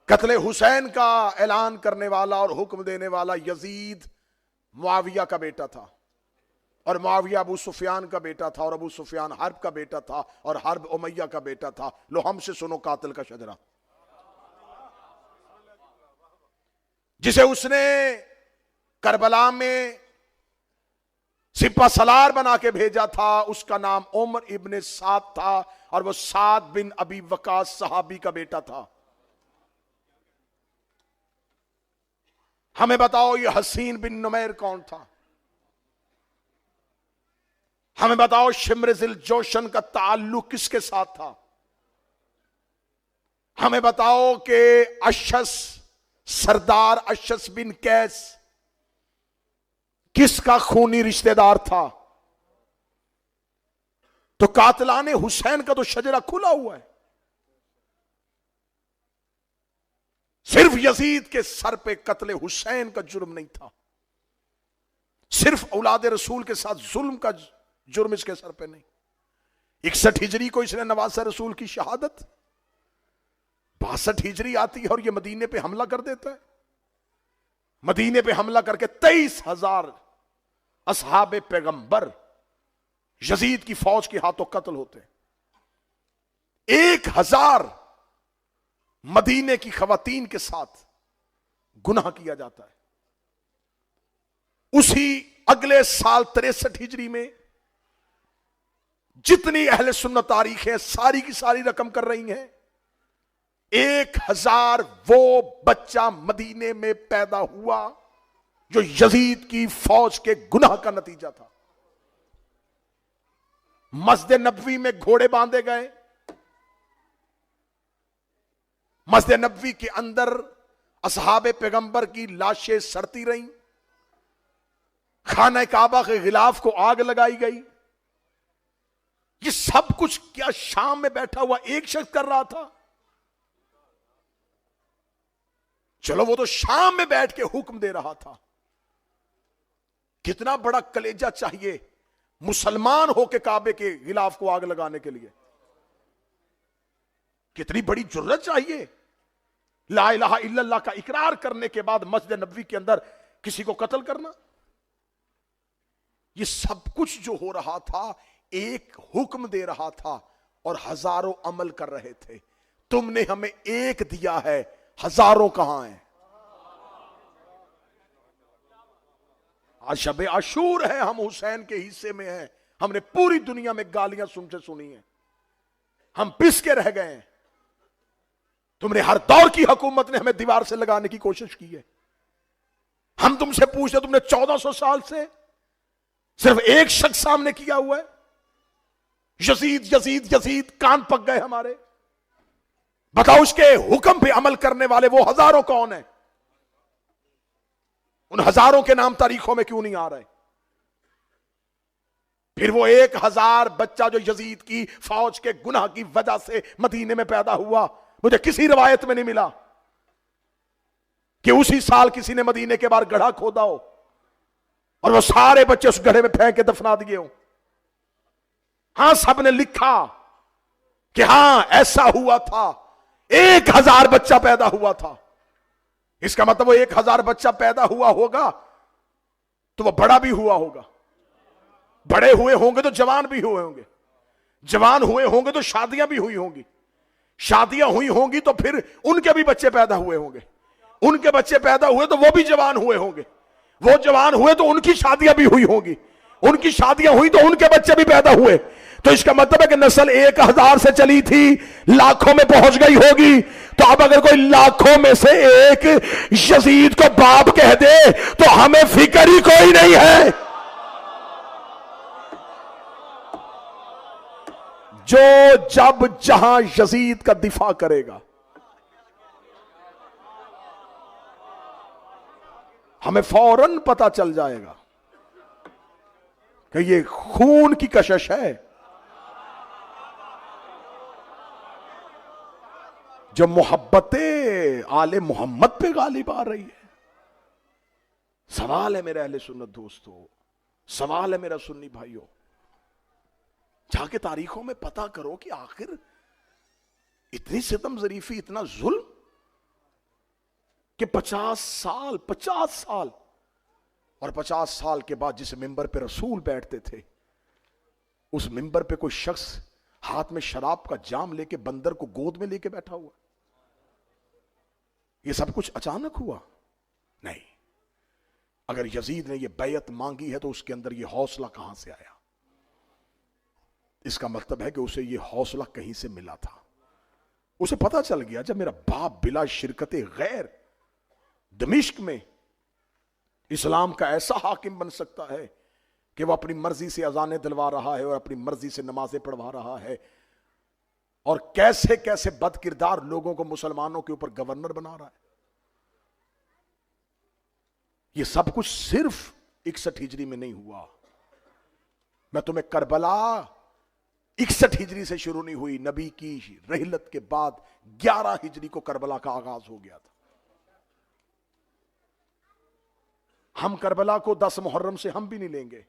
قتل حسین کا اعلان کرنے والا اور حکم دینے والا یزید معاویہ کا بیٹا تھا، اور معاویہ ابو سفیان کا بیٹا تھا، اور ابو سفیان حرب کا بیٹا تھا، اور حرب امیہ کا بیٹا تھا۔ لو ہم سے سنو قاتل کا شجرہ، جسے اس نے کربلا میں سپہ سالار بنا کے بھیجا تھا، اس کا نام عمر ابن سعد تھا، اور وہ سعد بن ابی وقاص صحابی کا بیٹا تھا۔ ہمیں بتاؤ یہ حسین بن نمیر کون تھا؟ ہمیں بتاؤ شمر ذی الجوشن کا تعلق کس کے ساتھ تھا؟ ہمیں بتاؤ کہ اشس سردار اشس بن قیس کس کا خونی رشتہ دار تھا؟ تو قاتلان حسین کا تو شجرہ کھلا ہوا ہے۔ صرف یزید کے سر پہ قتل حسین کا جرم نہیں تھا، صرف اولاد رسول کے ساتھ ظلم کا جرم اس کے سر پہ نہیں۔ 61 ہجری کو اس نے نواسہ رسول کی شہادت، 62 ہجری آتی ہے اور یہ مدینے پہ حملہ کر دیتا ہے۔ مدینے پہ حملہ کر کے 23,000 اصحاب پیغمبر یزید کی فوج کے ہاتھوں قتل ہوتے ہیں۔ 1,000 مدینے کی خواتین کے ساتھ گناہ کیا جاتا ہے۔ اسی اگلے سال 63 ہجری میں جتنی اہل سنت تاریخ ہے ساری کی ساری رقم کر رہی ہیں، 1,000 وہ بچہ مدینے میں پیدا ہوا جو یزید کی فوج کے گناہ کا نتیجہ تھا۔ مسجد نبوی میں گھوڑے باندھے گئے، مسجد نبوی کے اندر اصحاب پیغمبر کی لاشیں سڑتی رہیں، خانہ کعبہ کے غلاف کو آگ لگائی گئی۔ یہ سب کچھ کیا شام میں بیٹھا ہوا ایک شخص کر رہا تھا؟ چلو وہ تو شام میں بیٹھ کے حکم دے رہا تھا، کتنا بڑا کلیجہ چاہیے مسلمان ہو کے کعبے کے غلاف کو آگ لگانے کے لیے، کتنی بڑی جرت چاہیے لا الہ الا اللہ کا اقرار کرنے کے بعد مسجد نبوی کے اندر کسی کو قتل کرنا۔ یہ سب کچھ جو ہو رہا تھا ایک حکم دے رہا تھا اور ہزاروں عمل کر رہے تھے۔ تم نے ہمیں ایک دیا ہے، ہزاروں کہاں ہیں؟ آج شب عاشور ہے، ہم حسین کے حصے میں ہیں، ہم نے پوری دنیا میں گالیاں تم سے سنی ہیں، ہم پس کے رہ گئے ہیں۔ تم نے ہر دور کی حکومت نے ہمیں دیوار سے لگانے کی کوشش کی ہے۔ ہم تم سے پوچھتے تم نے 1400 سال سے صرف ایک شخص سامنے کیا ہوا ہے، یزید یزید یزید، کان پک گئے ہمارے۔ بتاؤ اس کے حکم پہ عمل کرنے والے وہ ہزاروں کون ہیں؟ ان ہزاروں کے نام تاریخوں میں کیوں نہیں آ رہے؟ پھر وہ 1,000 بچہ جو یزید کی فوج کے گناہ کی وجہ سے مدینے میں پیدا ہوا، مجھے کسی روایت میں نہیں ملا کہ اسی سال کسی نے مدینے کے باہر گڑھا کھودا ہو اور وہ سارے بچے اس گڑھے میں پھینک کے دفنا دیے ہوں۔ ہاں سب نے لکھا کہ ہاں ایسا ہوا تھا، 1,000 بچہ پیدا ہوا تھا۔ اس کا مطلب وہ 1,000 بچہ پیدا ہوا ہوگا تو وہ بڑا بھی ہوا ہوگا، بڑے ہوئے ہوں گے تو جوان بھی ہوئے ہوں گے، جوان ہوئے ہوں گے تو شادیاں بھی ہوئی ہوں گی، شادیاں ہوئی ہوں گی تو پھر ان کے بھی بچے پیدا ہوئے ہوں گے، ان کے بچے پیدا ہوئے تو وہ بھی جوان ہوئے ہوں گے، وہ جوان ہوئے تو ان کی شادیاں بھی ہوئی ہوں گی، ان کی شادیاں ہوئی تو ان کے بچے بھی پیدا ہوئے۔ تو اس کا مطلب ہے کہ نسل 1,000 سے چلی تھی، لاکھوں میں پہنچ گئی ہوگی۔ تو اب اگر کوئی لاکھوں میں سے ایک یزید کو باپ کہہ دے تو ہمیں فکر ہی کوئی نہیں ہے۔ جو جب جہاں یزید کا دفاع کرے گا ہمیں فوراً پتا چل جائے گا کہ یہ خون کی کشش ہے۔ جو محبت آل محمد پہ غالب آ رہی ہے۔ سوال ہے میرے اہل سنت دوستو، سوال ہے میرا سنی بھائیو، جا کے تاریخوں میں پتا کرو کہ آخر اتنی ستم ظریفی، اتنا ظلم کہ 50 سال اور 50 سال کے بعد جس ممبر پہ رسول بیٹھتے تھے اس ممبر پہ کوئی شخص ہاتھ میں شراب کا جام لے کے بندر کو گود میں لے کے بیٹھا ہوا. یہ سب کچھ اچانک ہوا؟ نہیں. اگر یزید نے یہ بیعت مانگی ہے تو اس کے اندر یہ حوصلہ کہاں سے آیا؟ اس کا مطلب ہے کہ اسے یہ حوصلہ کہیں سے ملا تھا. اسے پتا چل گیا جب میرا باپ بلا شرکت غیر دمشق میں اسلام کا ایسا حاکم بن سکتا ہے کہ وہ اپنی مرضی سے اذانیں دلوا رہا ہے اور اپنی مرضی سے نمازیں پڑھوا رہا ہے اور کیسے کیسے بد کردار لوگوں کو مسلمانوں کے اوپر گورنر بنا رہا ہے. یہ سب کچھ صرف 61 ہجری میں نہیں ہوا. میں تمہیں کربلا 61 ہجری سے شروع نہیں ہوئی. نبی کی رحلت کے بعد 11 ہجری کو کربلا کا آغاز ہو گیا تھا. ہم کربلا کو 10 محرم سے ہم بھی نہیں لیں گے.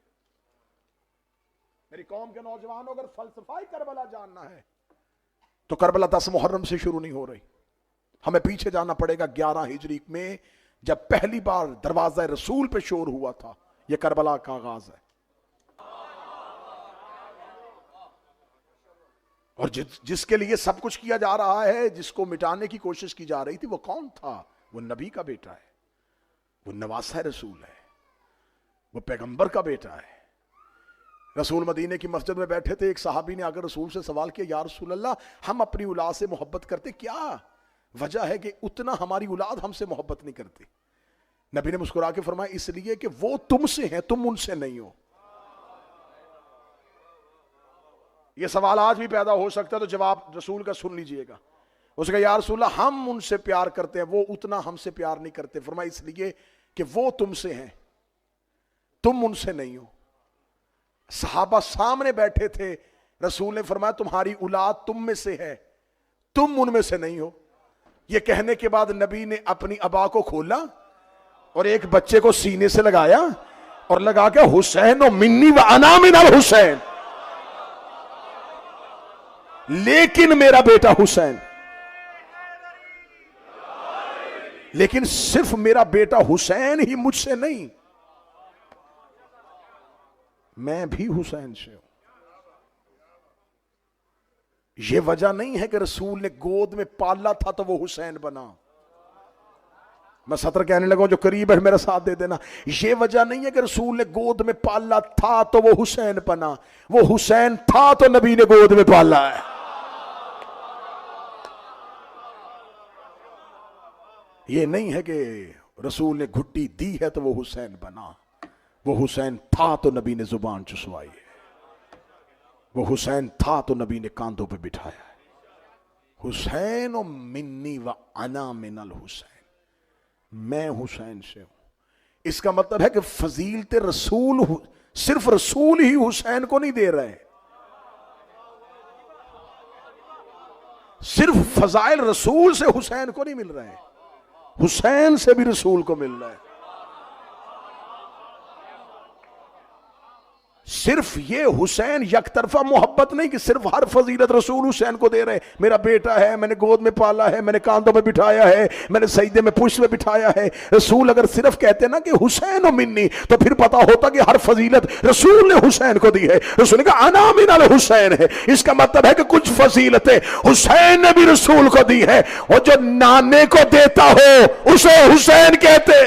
میری قوم کے نوجوانوں اگر فلسفہ کربلا جاننا ہے تو کربلا 10 محرم سے شروع نہیں ہو رہی. ہمیں پیچھے جانا پڑے گا 11 ہجری میں جب پہلی بار دروازہ رسول پہ شور ہوا تھا. یہ کربلا کا آغاز ہے. اور جس کے لیے سب کچھ کیا جا رہا ہے, جس کو مٹانے کی کوشش کی جا رہی تھی, وہ کون تھا؟ وہ نبی کا بیٹا ہے, وہ نواسہ رسول ہے, وہ پیغمبر کا بیٹا ہے. رسول مدینے کی مسجد میں بیٹھے تھے. ایک صحابی نے اگر رسول سے سوال کیا, یا رسول اللہ ہم اپنی اولاد سے محبت کرتے, کیا وجہ ہے کہ اتنا ہماری اولاد ہم سے محبت نہیں کرتی؟ نبی نے مسکرا کے فرمایا, اس لیے کہ وہ تم سے ہیں, تم ان سے نہیں ہو. یہ سوال آج بھی پیدا ہو سکتا ہے تو جواب رسول کا سن لیجئے گا. اس کا یا رسول اللہ ہم ان سے پیار کرتے ہیں, وہ اتنا ہم سے پیار نہیں کرتے. فرمایا اس لیے کہ وہ تم سے ہیں, تم ان سے نہیں ہو. صحابہ سامنے بیٹھے تھے. رسول نے فرمایا تمہاری اولاد تم میں سے ہے, تم ان میں سے نہیں ہو. یہ کہنے کے بعد نبی نے اپنی ابا کو کھولا اور ایک بچے کو سینے سے لگایا اور لگا کے حسین و منی و انا من الحسین, لیکن میرا بیٹا حسین, لیکن صرف میرا بیٹا حسین ہی مجھ سے نہیں, میں بھی حسین سے ہوں. یہ وجہ نہیں ہے کہ رسول نے گود میں پالا تھا تو وہ حسین بنا. میں سطر کہنے لگا, جو قریب ہے میرا ساتھ دے دینا. یہ وجہ نہیں ہے کہ رسول نے گود میں پالا تھا تو وہ حسین بنا. وہ حسین تھا تو نبی نے گود میں پالا ہے. یہ نہیں ہے کہ رسول نے گھٹی دی ہے تو وہ حسین بنا. وہ حسین تھا تو نبی نے زبان چسوائی ہے. وہ حسین تھا تو نبی نے کاندھوں پہ بٹھایا ہے. حسین و منی و انا من الحسین, میں حسین سے ہوں. اس کا مطلب ہے کہ فضیلت رسول صرف رسول ہی حسین کو نہیں دے رہے, صرف فضائل رسول سے حسین کو نہیں مل رہے, حسین سے بھی رسول کو مل رہا ہے. صرف یہ حسین یک طرفہ محبت نہیں کہ صرف ہر فضیلت رسول حسین کو دے رہے. میرا بیٹا ہے, میں نے گود میں پالا ہے, میں نے کاندھوں میں بٹھایا ہے, میں نے سجدے میں پشت میں بٹھایا ہے. رسول اگر صرف کہتے نا کہ حسین و منی تو پھر پتا ہوتا کہ ہر فضیلت رسول نے حسین کو دی ہے. رسول نے کہا انا من الحسین ہے, اس کا مطلب ہے کہ کچھ فضیلتیں حسین نے بھی رسول کو دی ہے, اور جو نانے کو دیتا ہو اسے حسین کہتے.